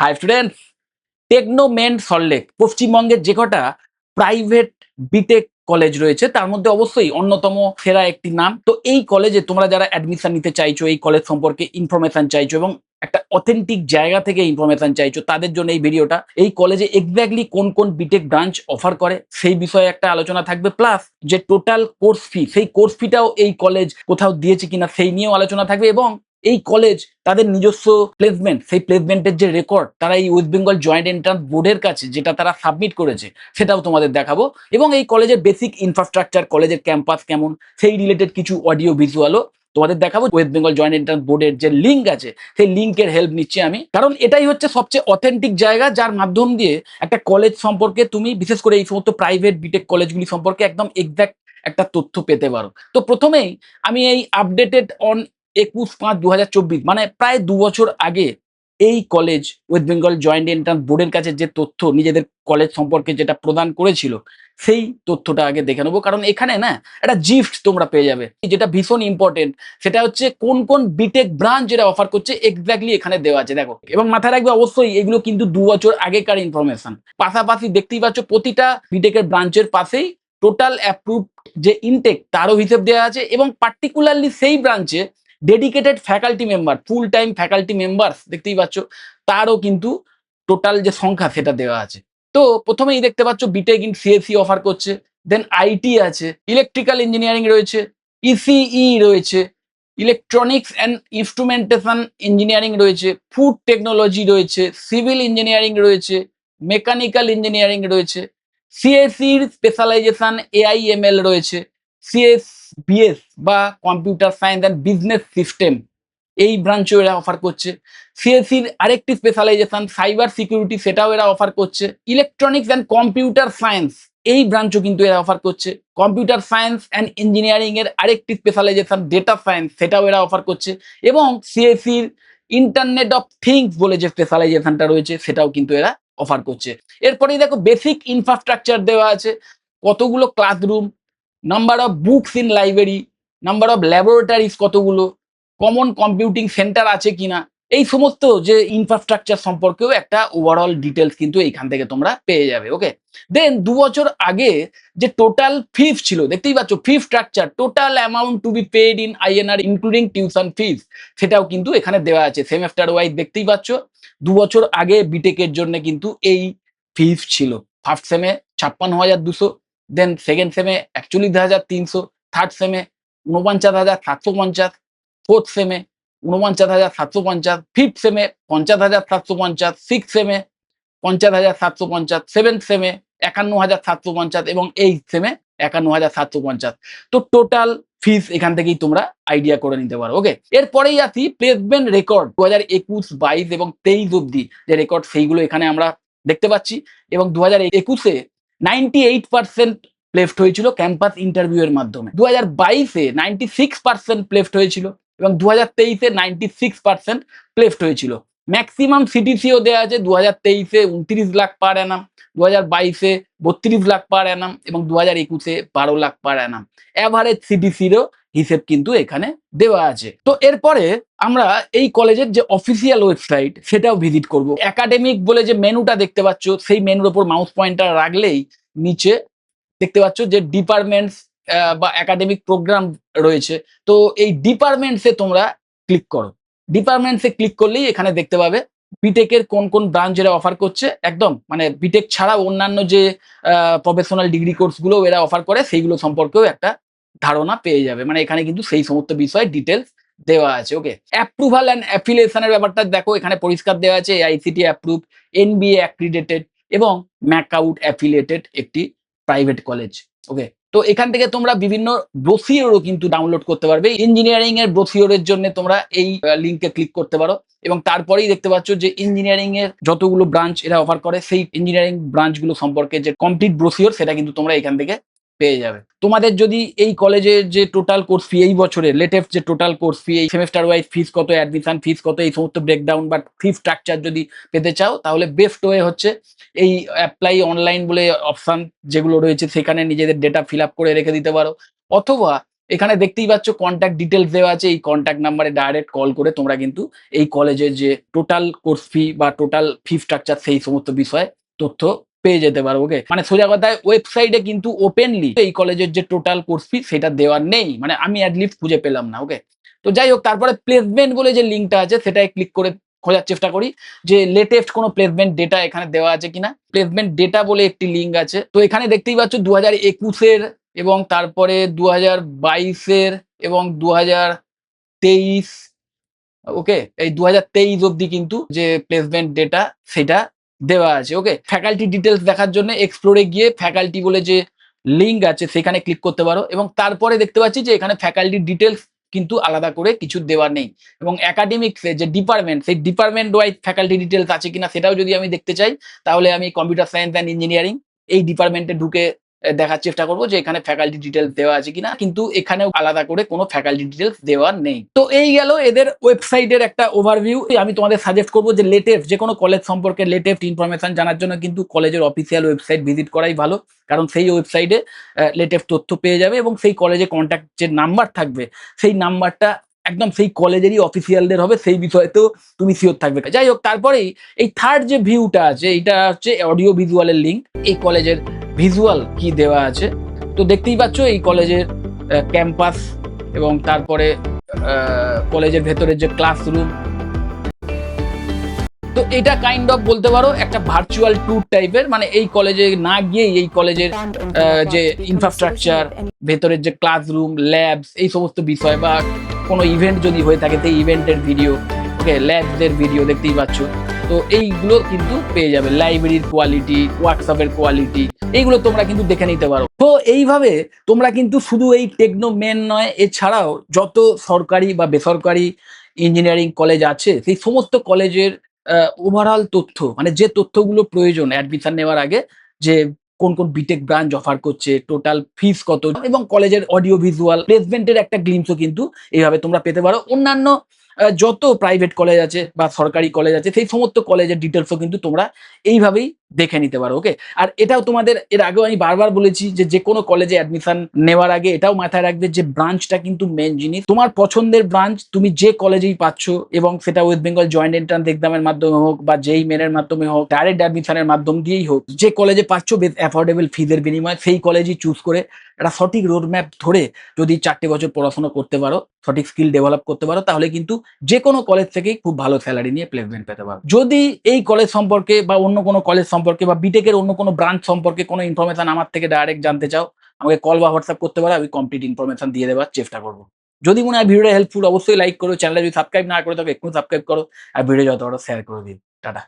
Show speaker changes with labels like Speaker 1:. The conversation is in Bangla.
Speaker 1: হাই স্টুডেন্টস, টেকনোমেন্ট সল্টলেক পশ্চিমবঙ্গের যে কটা প্রাইভেট বিটেক কলেজ রয়েছে তার মধ্যে অবশ্যই অন্যতম সেরা একটি নাম। তো এই কলেজে তোমরা যারা অ্যাডমিশন নিতে চাইছো, এই কলেজ সম্পর্কে ইনফরমেশন চাইছো এবং একটা অথেন্টিক জায়গা থেকে ইনফরমেশন চাইছো, তাদের জন্য এই ভিডিওটা। এই কলেজে এক্স্যাক্টলি কোন কোন বিটেক ব্রাঞ্চ অফার করে সেই বিষয়ে একটা আলোচনা থাকবে, প্লাস যে টোটাল কোর্স ফি, সেই কোর্স ফিটাও এই কলেজ কোথাও দিয়েছে কিনা সেই নিয়েও আলোচনা থাকবে। এবং এই কলেজ তাদের নিজস্ব প্লেসমেন্ট, সেই প্লেসমেন্টের যে রেকর্ড তারা এই ওয়েস্ট বেঙ্গল জয়েন্ট এন্ট্রান্স বোর্ডের কাছে যেটা তারা সাবমিট করেছে সেটাও তোমাদের দেখাবো। এবং এই কলেজের বেসিক ইনফ্রাস্ট্রাকচার, কলেজের ক্যাম্পাস কেমন, সেই রিলেটেড কিছু অডিও ভিজুয়ালও তোমাদের দেখাবো। ওয়েস্ট বেঙ্গল জয়েন্ট এন্ট্রান্স বোর্ডের যে লিঙ্ক আছে সেই লিঙ্কের হেল্প নিচ্ছি আমি, কারণ এটাই হচ্ছে সবচেয়ে অথেন্টিক জায়গা যার মাধ্যম দিয়ে একটা কলেজ সম্পর্কে তুমি, বিশেষ করে এই সমস্ত প্রাইভেট বিটেক কলেজগুলি সম্পর্কে একদম এক্সাক্ট একটা তথ্য পেতে পারো। তো প্রথমেই আমি এই আপডেটেড অন 21/5/2024, মানে প্রায় 2 বছর আগে এই college West Bengal joint entrance বোর্ডের কাছে যে তথ্য নিজেদের কলেজ সম্পর্কে যেটা প্রদান করেছিল সেই তথ্যটা আগে দেখে নেবো। কারণ এখানে না একটা জিফট তোমরা পেয়ে যাবে যেটা ভীষণ ইম্পর্টেন্ট, সেটা হচ্ছে কোন কোন বিটেক ব্রাঞ্চ যেটা অফার করছে এক্স্যাক্টলি এখানে দেওয়া আছে দেখো। এবং মাথায় রাখবে অবশ্যই এগুলো কিন্তু 2 বছর আগেকার ইনফরমেশন। পাশাপাশি দেখতেই পাচ্ছ প্রতিটা বিটেকের ব্রাঞ্চের পাশেই টোটাল অ্যাপ্রুভ যে ইনটেক তারও হিসেব দেওয়া আছে, এবং পার্টিকুলারলি সেই ব্রাঞ্চে dedicated faculty member, full time faculty members দেখতেই পাচ্ছ তারও কিন্তু টোটাল যে সংখ্যা সেটা দেওয়া আছে। তো প্রথমেই দেখতে পাচ্ছ বিটেক ইন সিএসসি অফার করছে, দেন আইটি আছে, ইলেকট্রিক্যাল ইঞ্জিনিয়ারিং রয়েছে, ইসিই রয়েছে, ইলেকট্রনিক্স অ্যান্ড ইনস্ট্রুমেন্টেশন ইঞ্জিনিয়ারিং রয়েছে, ফুড টেকনোলজি রয়েছে, সিভিল ইঞ্জিনিয়ারিং রয়েছে, মেকানিক্যাল ইঞ্জিনিয়ারিং রয়েছে, সিএসসির স্পেশালাইজেশন এআইএমএল রয়েছে, সিএসবিএস বা computer science and business system এই ব্রাঞ্চও এরা অফার করছে। সিএসসির আরেকটি স্পেশালাইজেশন সাইবার সিকিউরিটি, সেটাও এরা অফার করছে। ইলেকট্রনিক্স অ্যান্ড কম্পিউটার সায়েন্স এই ব্রাঞ্চও কিন্তু এরা অফার করছে। কম্পিউটার সায়েন্স অ্যান্ড ইঞ্জিনিয়ারিং এর আরেকটি স্পেশালাইজেশন ডেটা সায়েন্স, সেটাও এরা অফার করছে। এবং সিএসসির ইন্টারনেট অফ থিংস বলে যে স্পেশালাইজেশনটা রয়েছে সেটাও কিন্তু এরা অফার করছে। এরপরেই দেখো বেসিক ইনফ্রাস্ট্রাকচার দেওয়া আছে, কতগুলো classroom, number of books in library, number of laboratories কতগুলো, কমন কম্পিউটিং সেন্টার আছে কিনা, এই সমস্ত যে ইনফ্রাস্ট্রাকচার সম্পর্কেও একটা ওভারঅল ডিটেলস কিন্তু এইখান থেকে তোমরা পেয়ে যাবে। ওকে, দেন 2 বছর আগে যে টোটাল ফিস ছিল দেখতেই পাচ্ছ, fee structure, total amount to be paid in INR including tuition fees, সেটাও কিন্তু এখানে দেওয়া আছে সেমেস্টার ওয়াইজ। দেখতেই পাচ্ছ 2 বছর আগে বিটেকের জন্য কিন্তু এই ফিস ছিল। ফার্স্ট সেমে 56,200, দেন সেকেন্ড সেমে 41,300, থার্ড সেমে 49,750, ফোর্থ সেমে 49,750, ফিফথ সেমে 50,750, সিক্স সেমে 50,750, সেভেন্থ সেমে 51,750 এবং এইট সেমে 51,750। তো টোটাল ফিস এখান থেকেই তোমরা আইডিয়া করে নিতে পারো। ওকে, এরপরেই আসি প্লেসমেন্ট রেকর্ড 2021, 22 এবং 23 অব্দি যে রেকর্ড সেইগুলো এখানে আমরা দেখতে পাচ্ছি। এবং 2021-এ 98% প্লেসড হয়েছিল ক্যাম্পাস ইন্টারভিউ এর মাধ্যমে, 2022-এ 96% প্লেসড হয়েছিল এবং 2023-এ 96% প্লেসড হয়েছিল। ম্যাক্সিমাম সিটিসিও দেওয়া আছে 2023-এ 29 লাখ পার অ্যানাম, 2022-এ 32 লাখ পার অ্যানাম এবং 2021-এ 12 লাখ পার অ্যানাম। অ্যাভারেজ সিটিসিরও হিসেব কিন্তু এখানে দেওয়া আছে। তো এরপরে আমরা এই কলেজের যে অফিসিয়াল ওয়েবসাইট সেটাও ভিজিট করব। একাডেমিক বলে যে মেনুটা দেখতে পাচ্ছ, সেই মেনুর ওপর মাউস পয়েন্টার রাখলেই নিচে দেখতে পাচ্ছ যে ডিপার্টমেন্টস বা একাডেমিক প্রোগ্রাম রয়েছে। তো এই ডিপার্টমেন্টসে তোমরা ক্লিক করো। ডিপার্টমেন্টসে ক্লিক করলেই এখানে দেখতে পাবে বিটেকের কোন কোন ব্রাঞ্চ এরা অফার করছে, একদম মানে বিটেক ছাড়া অন্যান্য যে প্রফেশনাল ডিগ্রি কোর্সগুলো এরা অফার করে সেইগুলো সম্পর্কেও একটা ধারণা পেয়ে যাবে। মানে এখানে কিন্তু সেই সমস্ত বিষয় ডিটেলস দেওয়া আছে। ওকে, অ্যাপ্রুভাল অ্যান্ড অ্যাফিলিয়েশনের ব্যাপারটা দেখো, এখানে পরিষ্কার দেওয়া আছে এআইসিটি অ্যাপ্রুভ, এনবিএ অ্যাক্রিডেটেড এবং ম্যাকআউট অ্যাফিলিয়েটেড একটি প্রাইভেট কলেজ। ওকে, তো এখান থেকে তোমরা বিভিন্ন ব্রোশিওরও কিন্তু ডাউনলোড করতে পারবে। ইঞ্জিনিয়ারিং এর ব্রোশিওরের জন্য তোমরা এই লিঙ্কে ক্লিক করতে পারো এবং তারপরেই দেখতে পাচ্ছ যে ইঞ্জিনিয়ারিং এর যতগুলো ব্রাঞ্চ এরা অফার করে সেই ইঞ্জিনিয়ারিং ব্রাঞ্চগুলো সম্পর্কে যে কমপ্লিট ব্রোশিওর সেটা কিন্তু তোমরা এখান থেকে পেয়ে যাবে। তোমাদের যদি এই কলেজের যে টোটাল কোর্স ফি, এই বছরের লেটেস্ট যে টোটাল কোর্স ফি, এই সেমেস্টার ওয়াইজ ফিস কত, অ্যাডমিশন ফিস কত, এই সমস্ত ব্রেকডাউন বা ফি স্ট্রাকচার যদি পেতে চাও তাহলে বেস্ট ওয়ে হচ্ছে এই অ্যাপ্লাই অনলাইন বলে অপশন যেগুলো রয়েছে সেখানে নিজেদের ডেটা ফিল আপ করে রেখে দিতে পারো। অথবা এখানে দেখতেই পাচ্ছ কন্ট্যাক্ট ডিটেলস দেওয়া আছে। এই কন্ট্যাক্ট নাম্বারে ডাইরেক্ট কল করে তোমরা কিন্তু এই কলেজের যে টোটাল কোর্স ফি বা টোটাল ফি স্ট্রাকচার সেই সমস্ত বিষয়ে তথ্য পেয়ে যেতে পারো। ওকে, মানে সোজা কথায় ওয়েবসাইটে কিন্তু ওপেনলি এই কলেজের যে টোটাল কোর্স ফি সেটা দেওয়া নেই, মানে আমি অ্যাটলিস্ট খুঁজে পেলাম না। ওকে, তো যাই হোক, তারপরে প্লেসমেন্ট বলে যে লিঙ্কটা আছে সেটাই ক্লিক করে খোঁজার চেষ্টা করি যে লেটেস্ট কোনো প্লেসমেন্ট ডেটা এখানে দেওয়া আছে কিনা। প্লেসমেন্ট ডেটা বলে একটি লিঙ্ক আছে, তো এখানে দেখতেই পাচ্ছ 2021-এর এবং তারপরে 2022-এর এবং 2023, ওকে, এই 2023 অব্দি কিন্তু যে প্লেসমেন্ট ডেটা সেটা দেওয়া আছে। ওকে, ফ্যাকাল্টি ডিটেলস দেখার জন্য এক্সপ্লোরে গিয়ে ফ্যাকাল্টি বলে যে লিঙ্ক আছে সেখানে ক্লিক করতে পারো এবং তারপরে দেখতে পাচ্ছি যে এখানে ফ্যাকাল্টি ডিটেলস কিন্তু আলাদা করে কিছু দেওয়া নেই এবং একাডেমিক্সে যে ডিপার্টমেন্ট সেই ডিপার্টমেন্ট ওয়াইজ ফ্যাকাল্টি ডিটেলস আছে কিনা সেটাও যদি আমি দেখতে চাই তাহলে আমি কম্পিউটার সায়েন্স অ্যান্ড ইঞ্জিনিয়ারিং এই ডিপার্টমেন্টে ঢুকে দেখার চেষ্টা করবো যে এখানে ফ্যাকাল্টি ডিটেলস দেওয়া আছে কিনা, কিন্তু এখানেও আলাদা করে কোনো ফ্যাকাল্টি ডিটেলস দেওয়া নেই। তো এই গেল এদের ওয়েবসাইটের একটা ওভারভিউ। আমি তোমাদের সাজেস্ট করবো যে লেটেস্ট যে কোনো কলেজ সম্পর্কে লেটেস্ট ইনফরমেশন জানার জন্য কিন্তু কলেজের অফিসিয়াল ওয়েবসাইট ভিজিট করাই ভালো, কারণ সেই ওয়েবসাইটে লেটেস্ট তথ্য পেয়ে যাবে এবং সেই কলেজে কন্ট্যাক্ট যে নাম্বার থাকবে সেই নাম্বারটা একদম সেই কলেজেরই অফিসিয়ালদের হবে, সেই বিষয়তেও তুমি শিওর থাকবে। যাই হোক, তারপরেই এই থার্ড যে ভিউটা আছে এইটা হচ্ছে অডিও ভিজুয়ালের লিঙ্ক। এই কলেজের ভিজুয়াল কি দেওয়া আছে তো দেখতেই পাচ্ছ এই কলেজের ক্যাম্পাস এবং তারপরে কলেজের ভেতরের যে ক্লাসরুম। তো এটা কাইন্ড অফ বলতে পারো একটা ভার্চুয়াল ট্যুর টাইপের, মানে এই কলেজে না গিয়েই এই কলেজের যে ইনফ্রাস্ট্রাকচার, ভেতরের যে ক্লাসরুম, ল্যাবস, এই সমস্ত বিষয় বা কোনো ইভেন্ট যদি হয়ে থাকে সেই ইভেন্টের ভিডিও, ওকে, ল্যাবসের ভিডিও দেখতেই পাচ্ছ। তো এইগুলো কিন্তু পেয়ে যাবে, লাইব্রেরির কোয়ালিটি, ওয়ার্কশপের কোয়ালিটি, এইগুলো তোমরা কিন্তু দেখে নিতে পারো। তো এইভাবে তোমরা কিন্তু শুধু এই টেকনো মেন নয়, এছাড়াও যত সরকারি বা বেসরকারি ইঞ্জিনিয়ারিং কলেজ আছে সেই সমস্ত কলেজের ওভারঅল তথ্য, মানে যে তথ্যগুলো প্রয়োজন অ্যাডমিশন নেওয়ার আগে, যে কোন কোন বিটেক ব্রাঞ্চ অফার করছে, টোটাল ফিস কত এবং কলেজের অডিও ভিজুয়াল প্লেসমেন্টের একটা গ্লিমসও কিন্তু এইভাবে তোমরা পেতে পারো। অন্যান্য যত প্রাইভেট কলেজ আছে বা সরকারি কলেজ আছে সেই সমস্ত কলেজের ডিটেলসও কিন্তু তোমরা এইভাবেই দেখে নিতে পারো। ওকে, আর এটাও তোমাদের এর আগেও আমি বারবার বলেছি যে যে কোনো কলেজে অ্যাডমিশন নেওয়ার আগে এটাও মাথায় রাখবে যে ব্রাঞ্চটা কিন্তু মেন জিনিস। তোমার পছন্দের ব্রাঞ্চ তুমি যে কলেজেই পাচ্ছ, এবং সেটা ওয়েস্ট বেঙ্গল জয়েন্ট এন্ট্রান্স এক্সামের মাধ্যমে হোক বা যেই মেনের মাধ্যমে হোক, ডাইরেক্ট অ্যাডমিশনের মাধ্যম দিয়েই হোক, যে কলেজে পাচ্ছ বেশ অ্যাফোর্ডেবল ফিজের বিনিময়ে সেই কলেজই চুজ করে একটা সঠিক রোডম্যাপ ধরে যদি 4টে বছর পড়াশোনা করতে পারো, সঠিক স্কিল ডেভেলপ করতে পারো, তাহলে কিন্তু যে কোনো কলেজ থেকেই খুব ভালো স্যালারি নিয়ে প্লেসমেন্ট পেতে পারো। যদি এই কলেজ সম্পর্কে বা অন্য কোনো কলেজ সম্পর্কে বা বিটেকের অন্য কোনো ব্রাঞ্চ সম্পর্কে কোনো ইনফরমেশন আমার থেকে ডাইরেক্ট জানতে চাও, আমাকে কল বা হোয়াটসঅ্যাপ করতে পারো, আমি কমপ্লিট ইনফরমেশন দিয়ে দেওয়ার চেষ্টা করবো। যদি মনে হয় ভিডিওটা হেল্পফুল, অবশ্যই লাইক করো, চ্যানেলে যদি সাবস্ক্রাইব না করে থাকো এক্ষুনি সাবস্ক্রাইব করো, আর ভিডিও যত বড় শেয়ার করে দিন। টাটা।